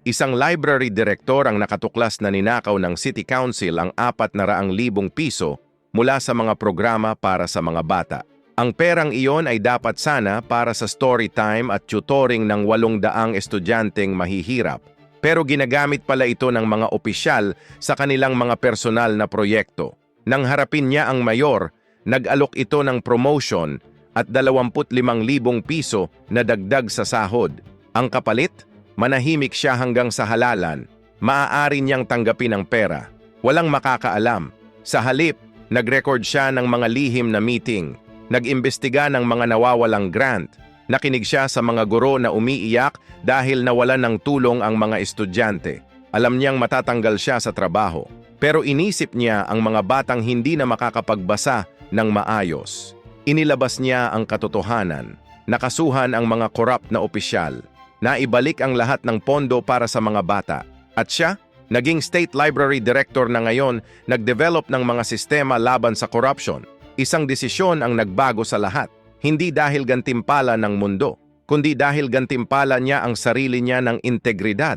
Isang library director ang nakatuklas na ninakaw ng City Council ang 400,000 piso mula sa mga programa para sa mga bata. Ang perang iyon ay dapat sana para sa story time at tutoring ng 800 estudyanteng mahihirap. Pero ginagamit pala ito ng mga opisyal sa kanilang mga personal na proyekto. Nang harapin niya ang mayor, nag-alok ito ng promotion at 25,000 piso na dagdag sa sahod. Ang kapalit? Manahimik siya hanggang sa halalan. Maaari niyang tanggapin ang pera. Walang makakaalam. Sa halip, nag-record siya ng mga lihim na meeting. Nag-imbestiga ng mga nawawalang grant. Nakinig siya sa mga guro na umiiyak dahil nawalan ng tulong ang mga estudyante. Alam niyang matatanggal siya sa trabaho. Pero inisip niya ang mga batang hindi na makakapagbasa ng maayos. Inilabas niya ang katotohanan. Nakasuhan ang mga korap na opisyal. Naibalik ang lahat ng pondo para sa mga bata. At siya, naging State Library Director na ngayon, nag-develop ng mga sistema laban sa corruption. Isang desisyon ang nagbago sa lahat. Hindi dahil gantimpala ng mundo, kundi dahil gantimpala niya ang sarili niya ng integridad.